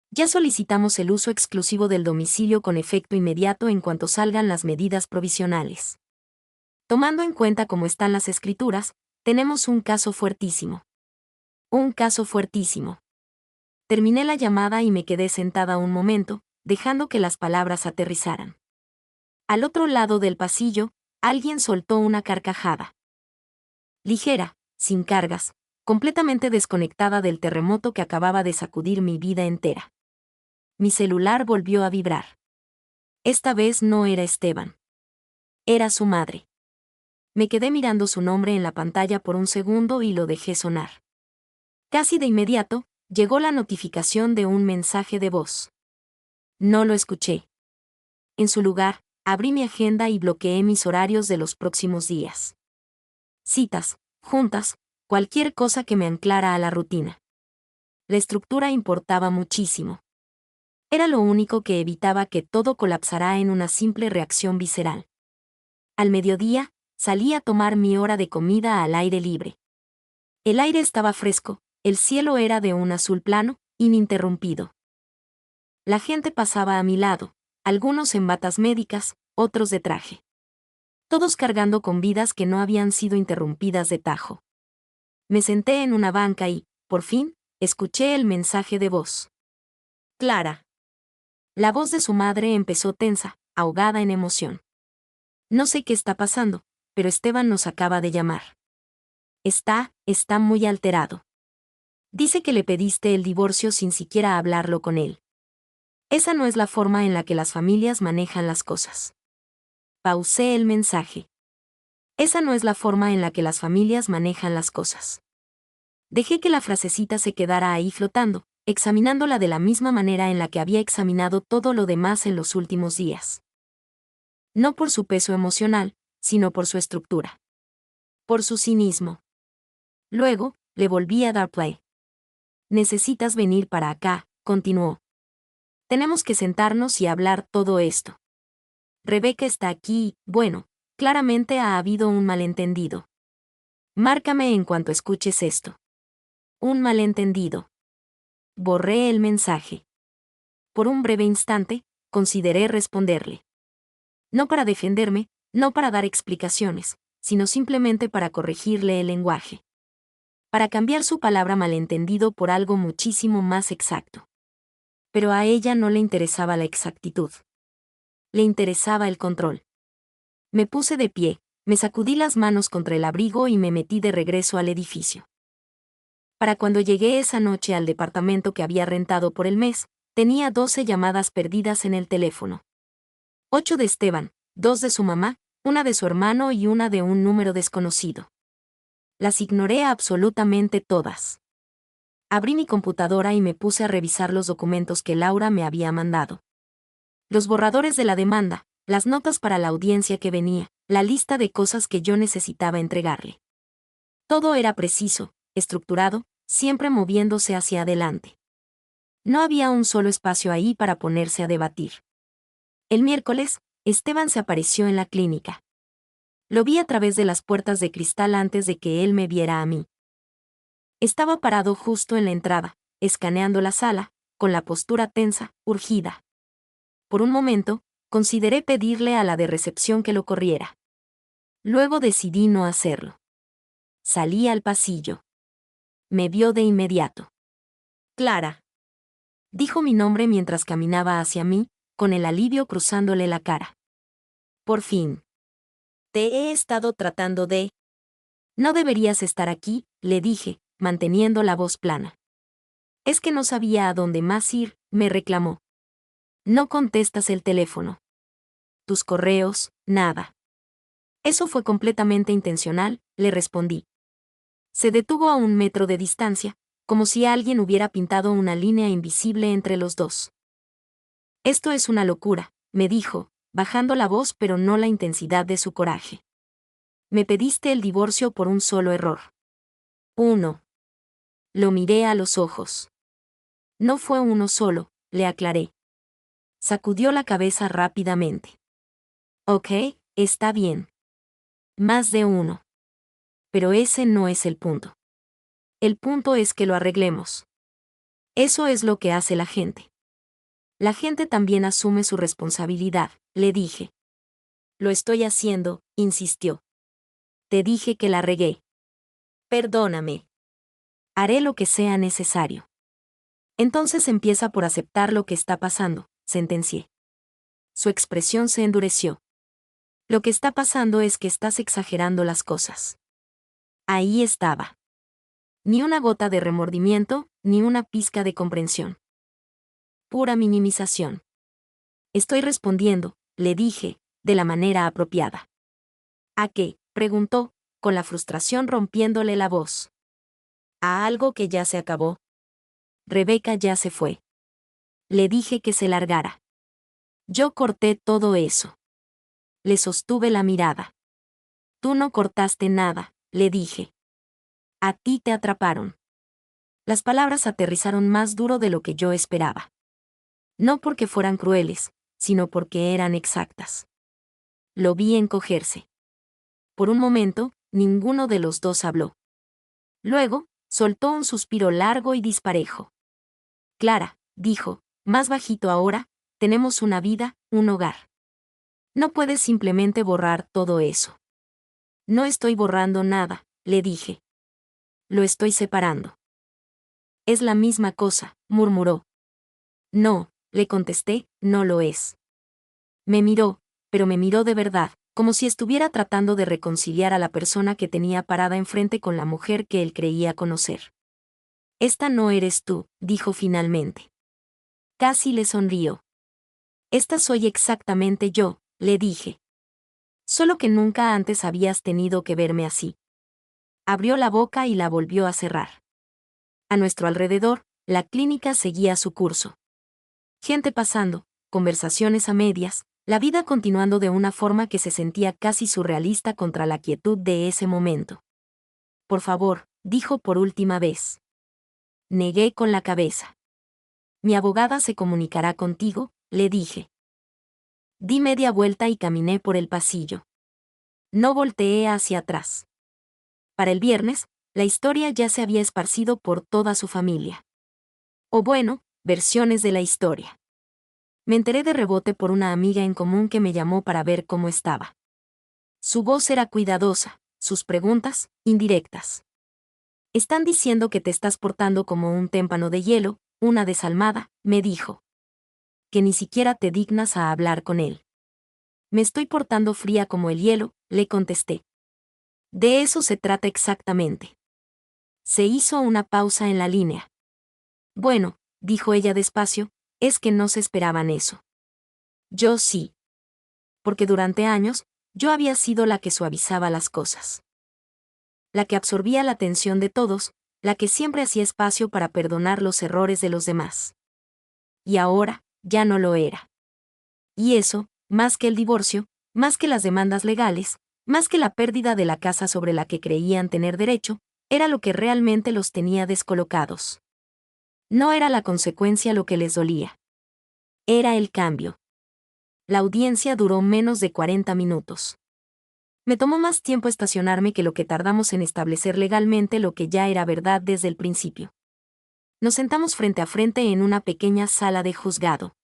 [SPEAKER 1] Ya solicitamos el uso exclusivo del domicilio con efecto inmediato en cuanto salgan las medidas provisionales. Tomando en cuenta cómo están las escrituras, tenemos un caso fuertísimo. Un caso fuertísimo. Terminé la llamada y me quedé sentada un momento, dejando que las palabras aterrizaran. Al otro lado del pasillo, alguien soltó una carcajada. Ligera, sin cargas, completamente desconectada del terremoto que acababa de sacudir mi vida entera. Mi celular volvió a vibrar. Esta vez no era Esteban. Era su madre. Me quedé mirando su nombre en la pantalla por un segundo y lo dejé sonar. Casi de inmediato, llegó la notificación de un mensaje de voz. No lo escuché. En su lugar, abrí mi agenda y bloqueé mis horarios de los próximos días. Citas, juntas, cualquier cosa que me anclara a la rutina. La estructura importaba muchísimo. Era lo único que evitaba que todo colapsara en una simple reacción visceral. Al mediodía, salí a tomar mi hora de comida al aire libre. El aire estaba fresco, el cielo era de un azul plano, ininterrumpido. La gente pasaba a mi lado, algunos en batas médicas, otros de traje. Todos cargando con vidas que no habían sido interrumpidas de tajo. Me senté en una banca y, por fin, escuché el mensaje de voz. Clara. La voz de su madre empezó tensa, ahogada en emoción. No sé qué está pasando, pero Esteban nos acaba de llamar. Está muy alterado. Dice que le pediste el divorcio sin siquiera hablarlo con él. Esa no es la forma en la que las familias manejan las cosas. Pausé el mensaje. Esa no es la forma en la que las familias manejan las cosas. Dejé que la frasecita se quedara ahí flotando, examinándola de la misma manera en la que había examinado todo lo demás en los últimos días. No por su peso emocional, sino por su estructura. Por su cinismo. Luego, le volví a dar play. Necesitas venir para acá, continuó. Tenemos que sentarnos y hablar todo esto. Rebeca está aquí, bueno, claramente ha habido un malentendido. Márcame en cuanto escuches esto. Un malentendido. Borré el mensaje. Por un breve instante, consideré responderle. No para defenderme, no para dar explicaciones, sino simplemente para corregirle el lenguaje. Para cambiar su palabra malentendido por algo muchísimo más exacto. Pero a ella no le interesaba la exactitud. Le interesaba el control. Me puse de pie, me sacudí las manos contra el abrigo y me metí de regreso al edificio. Para cuando llegué esa noche al departamento que había rentado por el mes, tenía 12 llamadas perdidas en el teléfono. 8 de Esteban, 2 de su mamá, una de su hermano y una de un número desconocido. Las ignoré absolutamente todas. Abrí mi computadora y me puse a revisar los documentos que Laura me había mandado. Los borradores de la demanda, las notas para la audiencia que venía, la lista de cosas que yo necesitaba entregarle. Todo era preciso, estructurado, siempre moviéndose hacia adelante. No había un solo espacio ahí para ponerse a debatir. El miércoles, Esteban se apareció en la clínica. Lo vi a través de las puertas de cristal antes de que él me viera a mí. Estaba parado justo en la entrada, escaneando la sala, con la postura tensa, urgida. Por un momento, consideré pedirle a la de recepción que lo corriera. Luego decidí no hacerlo. Salí al pasillo. Me vio de inmediato. Clara. Dijo mi nombre mientras caminaba hacia mí, con el alivio cruzándole la cara. Por fin. Te he estado tratando de... No deberías estar aquí, le dije, manteniendo la voz plana. Es que no sabía a dónde más ir, me reclamó. No contestas el teléfono. Tus correos, nada. Eso fue completamente intencional, le respondí. Se detuvo a 1 metro de distancia, como si alguien hubiera pintado una línea invisible entre los dos. Esto es una locura, me dijo, bajando la voz pero no la intensidad de su coraje. Me pediste el divorcio por un solo error. 1. Lo miré a los ojos. No fue uno solo, le aclaré. Sacudió la cabeza rápidamente. Ok, está bien. Más de uno. Pero ese no es el punto. El punto es que lo arreglemos. Eso es lo que hace la gente. La gente también asume su responsabilidad, le dije. Lo estoy haciendo, insistió. Te dije que la regué. Perdóname. Haré lo que sea necesario. Entonces empieza por aceptar lo que está pasando, sentencié. Su expresión se endureció. Lo que está pasando es que estás exagerando las cosas. Ahí estaba. Ni una gota de remordimiento, ni una pizca de comprensión. Pura minimización. Estoy respondiendo, le dije, de la manera apropiada. ¿A qué?, preguntó, con la frustración rompiéndole la voz. A algo que ya se acabó. Rebeca ya se fue. Le dije que se largara. Yo corté todo eso. Le sostuve la mirada. Tú no cortaste nada, le dije. A ti te atraparon. Las palabras aterrizaron más duro de lo que yo esperaba. No porque fueran crueles, sino porque eran exactas. Lo vi encogerse. Por un momento, ninguno de los dos habló. Luego, soltó un suspiro largo y disparejo. Clara, dijo, más bajito ahora, tenemos una vida, un hogar. No puedes simplemente borrar todo eso. No estoy borrando nada, le dije. Lo estoy separando. Es la misma cosa, murmuró. No, le contesté, no lo es. Me miró, pero me miró de verdad, como si estuviera tratando de reconciliar a la persona que tenía parada enfrente con la mujer que él creía conocer. Esta no eres tú, dijo finalmente. Casi le sonrió. Esta soy exactamente yo, le dije. Solo que nunca antes habías tenido que verme así. Abrió la boca y la volvió a cerrar. A nuestro alrededor, la clínica seguía su curso. Gente pasando, conversaciones a medias, la vida continuando de una forma que se sentía casi surrealista contra la quietud de ese momento. Por favor, dijo por última vez. Negué con la cabeza. Mi abogada se comunicará contigo, le dije. Di media vuelta y caminé por el pasillo. No volteé hacia atrás. Para el viernes, la historia ya se había esparcido por toda su familia. O bueno, versiones de la historia. Me enteré de rebote por una amiga en común que me llamó para ver cómo estaba. Su voz era cuidadosa, sus preguntas, indirectas. Están diciendo que te estás portando como un témpano de hielo, una desalmada, me dijo. Que ni siquiera te dignas a hablar con él. Me estoy portando fría como el hielo, le contesté. De eso se trata exactamente. Se hizo una pausa en la línea. Bueno, dijo ella despacio, es que no se esperaban eso. Yo sí. Porque durante años, yo había sido la que suavizaba las cosas. La que absorbía la atención de todos, la que siempre hacía espacio para perdonar los errores de los demás. Y ahora, ya no lo era. Y eso, más que el divorcio, más que las demandas legales, más que la pérdida de la casa sobre la que creían tener derecho, era lo que realmente los tenía descolocados. No era la consecuencia lo que les dolía. Era el cambio. La audiencia duró menos de 40 minutos. Me tomó más tiempo estacionarme que lo que tardamos en establecer legalmente lo que ya era verdad desde el principio. Nos sentamos frente a frente en una pequeña sala de juzgado.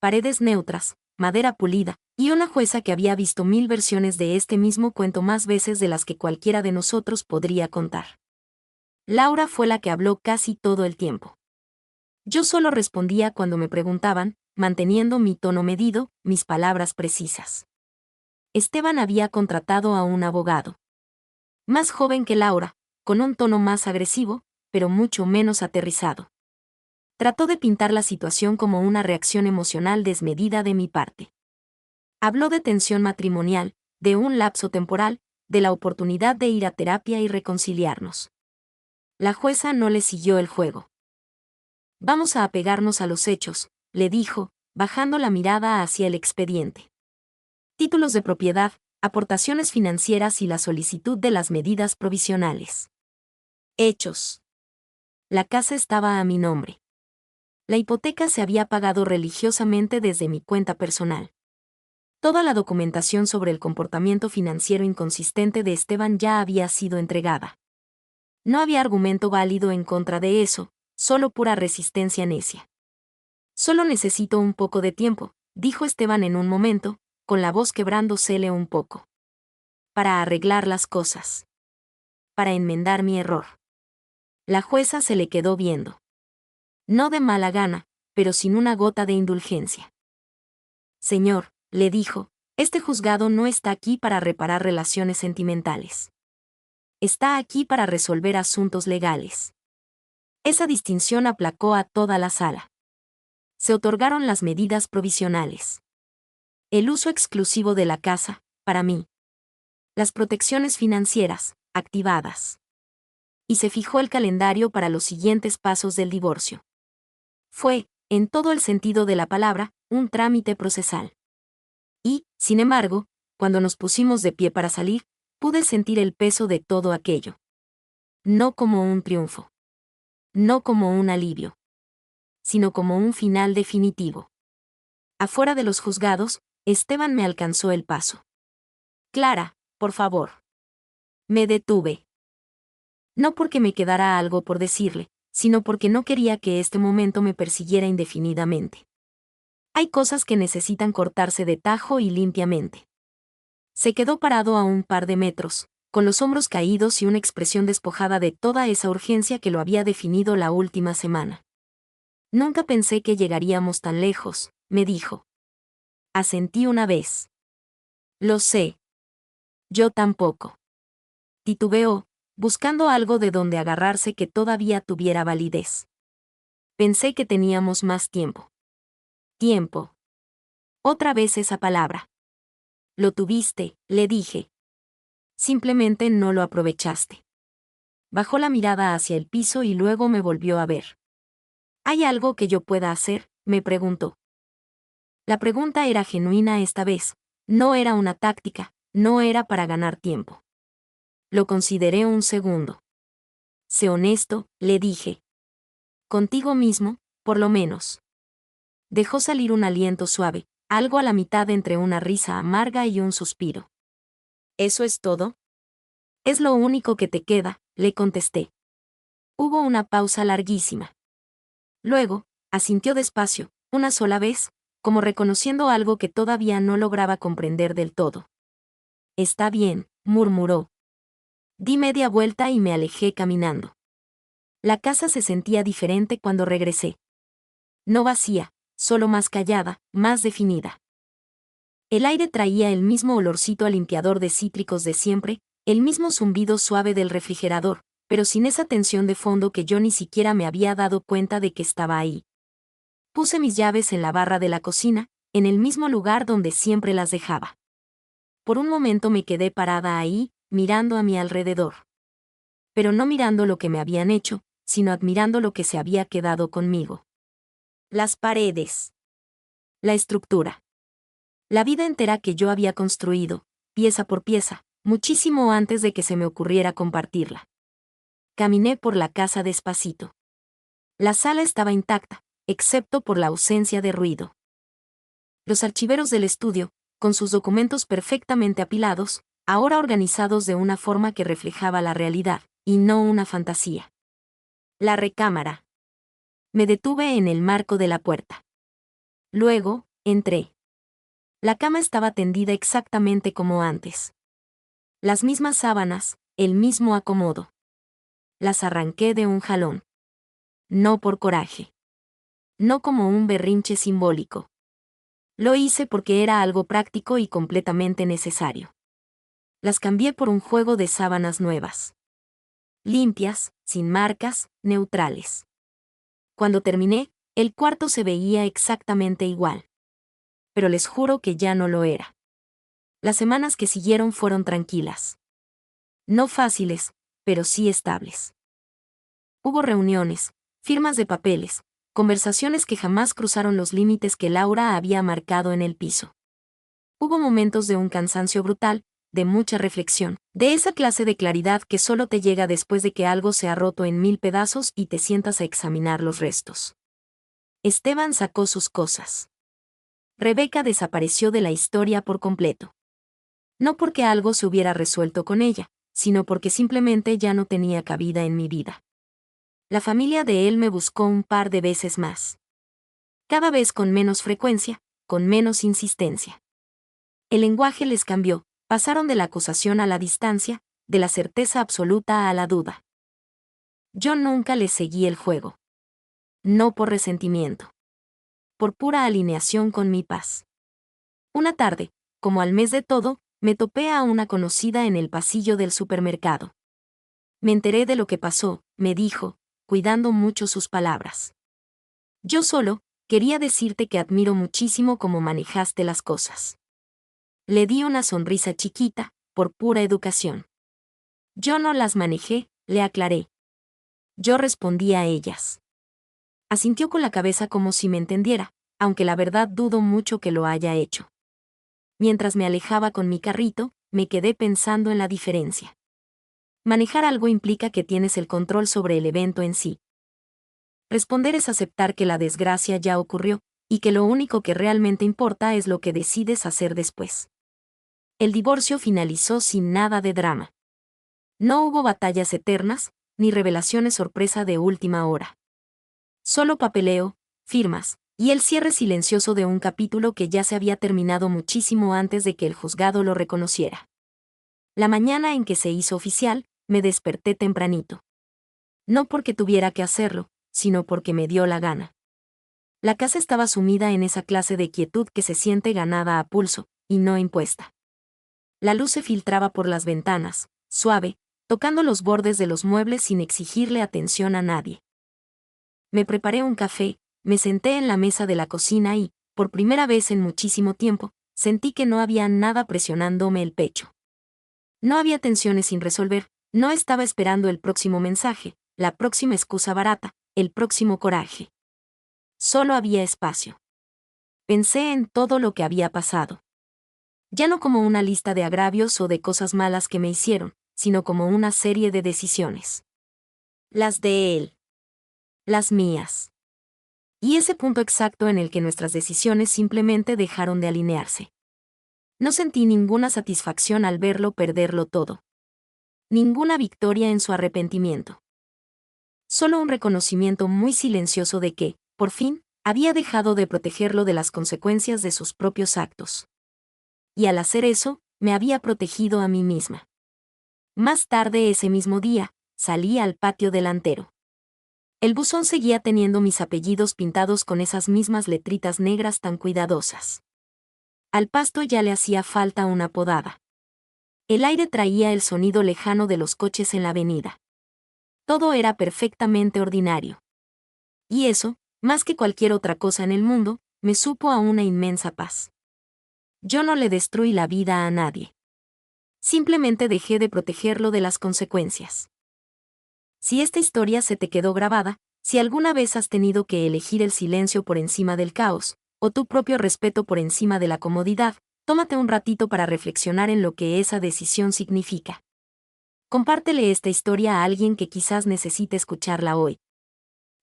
[SPEAKER 1] Paredes neutras, madera pulida, y una jueza que había visto 1000 versiones de este mismo cuento más veces de las que cualquiera de nosotros podría contar. Laura fue la que habló casi todo el tiempo. Yo solo respondía cuando me preguntaban, manteniendo mi tono medido, mis palabras precisas. Esteban había contratado a un abogado. Más joven que Laura, con un tono más agresivo, pero mucho menos aterrizado. Trató de pintar la situación como una reacción emocional desmedida de mi parte. Habló de tensión matrimonial, de un lapso temporal, de la oportunidad de ir a terapia y reconciliarnos. La jueza no le siguió el juego. Vamos a apegarnos a los hechos, le dijo, bajando la mirada hacia el expediente. Títulos de propiedad, aportaciones financieras y la solicitud de las medidas provisionales. Hechos. La casa estaba a mi nombre. La hipoteca se había pagado religiosamente desde mi cuenta personal. Toda la documentación sobre el comportamiento financiero inconsistente de Esteban ya había sido entregada. No había argumento válido en contra de eso, solo pura resistencia necia. Solo necesito un poco de tiempo, dijo Esteban en un momento, con la voz quebrándosele un poco. Para arreglar las cosas. Para enmendar mi error. La jueza se le quedó viendo. No de mala gana, pero sin una gota de indulgencia. Señor, le dijo, este juzgado no está aquí para reparar relaciones sentimentales. Está aquí para resolver asuntos legales. Esa distinción aplacó a toda la sala. Se otorgaron las medidas provisionales. El uso exclusivo de la casa, para mí. Las protecciones financieras, activadas. Y se fijó el calendario para los siguientes pasos del divorcio. Fue, en todo el sentido de la palabra, un trámite procesal. Y, sin embargo, cuando nos pusimos de pie para salir, pude sentir el peso de todo aquello. No como un triunfo. No como un alivio. Sino como un final definitivo. Afuera de los juzgados, Esteban me alcanzó el paso. Clara, por favor. Me detuve. No porque me quedara algo por decirle, sino porque no quería que este momento me persiguiera indefinidamente. Hay cosas que necesitan cortarse de tajo y limpiamente. Se quedó parado a un par de metros, con los hombros caídos y una expresión despojada de toda esa urgencia que lo había definido la última semana. Nunca pensé que llegaríamos tan lejos, me dijo. Asentí una vez. Lo sé. Yo tampoco. Titubeó, buscando algo de donde agarrarse que todavía tuviera validez. Pensé que teníamos más tiempo. Tiempo. Otra vez esa palabra. Lo tuviste, le dije. Simplemente no lo aprovechaste. Bajó la mirada hacia el piso y luego me volvió a ver. ¿Hay algo que yo pueda hacer?, me preguntó. La pregunta era genuina esta vez, no era una táctica, no era para ganar tiempo. Lo consideré un segundo. Sé honesto, le dije. Contigo mismo, por lo menos. Dejó salir un aliento suave, algo a la mitad entre una risa amarga y un suspiro. ¿Eso es todo? Es lo único que te queda, le contesté. Hubo una pausa larguísima. Luego, asintió despacio, una sola vez, como reconociendo algo que todavía no lograba comprender del todo. Está bien, murmuró. Di media vuelta y me alejé caminando. La casa se sentía diferente cuando regresé. No vacía, solo más callada, más definida. El aire traía el mismo olorcito a limpiador de cítricos de siempre, el mismo zumbido suave del refrigerador, pero sin esa tensión de fondo que yo ni siquiera me había dado cuenta de que estaba ahí. Puse mis llaves en la barra de la cocina, en el mismo lugar donde siempre las dejaba. Por un momento me quedé parada ahí, mirando a mi alrededor. Pero no mirando lo que me habían hecho, sino admirando lo que se había quedado conmigo. Las paredes. La estructura. La vida entera que yo había construido, pieza por pieza, muchísimo antes de que se me ocurriera compartirla. Caminé por la casa despacito. La sala estaba intacta, excepto por la ausencia de ruido. Los archiveros del estudio, con sus documentos perfectamente apilados, ahora organizados de una forma que reflejaba la realidad, y no una fantasía. La recámara. Me detuve en el marco de la puerta. Luego, entré. La cama estaba tendida exactamente como antes. Las mismas sábanas, el mismo acomodo. Las arranqué de un jalón. No por coraje. No como un berrinche simbólico. Lo hice porque era algo práctico y completamente necesario. Las cambié por un juego de sábanas nuevas. Limpias, sin marcas, neutrales. Cuando terminé, el cuarto se veía exactamente igual. Pero les juro que ya no lo era. Las semanas que siguieron fueron tranquilas. No fáciles, pero sí estables. Hubo reuniones, firmas de papeles, conversaciones que jamás cruzaron los límites que Laura había marcado en el piso. Hubo momentos de un cansancio brutal, de mucha reflexión, de esa clase de claridad que solo te llega después de que algo se ha roto en 1000 pedazos y te sientas a examinar los restos. Esteban sacó sus cosas. Rebeca desapareció de la historia por completo. No porque algo se hubiera resuelto con ella, sino porque simplemente ya no tenía cabida en mi vida. La familia de él me buscó un par de veces más. Cada vez con menos frecuencia, con menos insistencia. El lenguaje les cambió, pasaron de la acusación a la distancia, de la certeza absoluta a la duda. Yo nunca les seguí el juego. No por resentimiento. Por pura alineación con mi paz. Una tarde, como al mes de todo, me topé a una conocida en el pasillo del supermercado. Me enteré de lo que pasó, me dijo, cuidando mucho sus palabras. Yo solo quería decirte que admiro muchísimo cómo manejaste las cosas. Le di una sonrisa chiquita, por pura educación. Yo no las manejé, le aclaré. Yo respondí a ellas. Asintió con la cabeza como si me entendiera, aunque la verdad dudo mucho que lo haya hecho. Mientras me alejaba con mi carrito, me quedé pensando en la diferencia. Manejar algo implica que tienes el control sobre el evento en sí. Responder es aceptar que la desgracia ya ocurrió, y que lo único que realmente importa es lo que decides hacer después. El divorcio finalizó sin nada de drama. No hubo batallas eternas, ni revelaciones sorpresa de última hora. Solo papeleo, firmas, y el cierre silencioso de un capítulo que ya se había terminado muchísimo antes de que el juzgado lo reconociera. La mañana en que se hizo oficial, me desperté tempranito. No porque tuviera que hacerlo, sino porque me dio la gana. La casa estaba sumida en esa clase de quietud que se siente ganada a pulso, y no impuesta. La luz se filtraba por las ventanas, suave, tocando los bordes de los muebles sin exigirle atención a nadie. Me preparé un café, me senté en la mesa de la cocina y, por primera vez en muchísimo tiempo, sentí que no había nada presionándome el pecho. No había tensiones sin resolver, no estaba esperando el próximo mensaje, la próxima excusa barata, el próximo coraje. Solo había espacio. Pensé en todo lo que había pasado. Ya no como una lista de agravios o de cosas malas que me hicieron, sino como una serie de decisiones. Las de él. Las mías. Y ese punto exacto en el que nuestras decisiones simplemente dejaron de alinearse. No sentí ninguna satisfacción al verlo perderlo todo. Ninguna victoria en su arrepentimiento. Solo un reconocimiento muy silencioso de que, por fin, había dejado de protegerlo de las consecuencias de sus propios actos. Y al hacer eso, me había protegido a mí misma. Más tarde ese mismo día, salí al patio delantero. El buzón seguía teniendo mis apellidos pintados con esas mismas letritas negras tan cuidadosas. Al pasto ya le hacía falta una podada. El aire traía el sonido lejano de los coches en la avenida. Todo era perfectamente ordinario. Y eso, más que cualquier otra cosa en el mundo, me supo a una inmensa paz. Yo no le destruí la vida a nadie. Simplemente dejé de protegerlo de las consecuencias. Si esta historia se te quedó grabada, si alguna vez has tenido que elegir el silencio por encima del caos, o tu propio respeto por encima de la comodidad, tómate un ratito para reflexionar en lo que esa decisión significa. Compártele esta historia a alguien que quizás necesite escucharla hoy.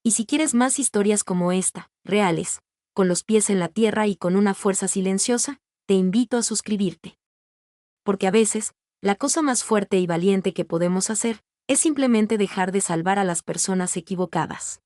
[SPEAKER 1] Y si quieres más historias como esta, reales, con los pies en la tierra y con una fuerza silenciosa, te invito a suscribirte. Porque a veces, la cosa más fuerte y valiente que podemos hacer es simplemente dejar de salvar a las personas equivocadas.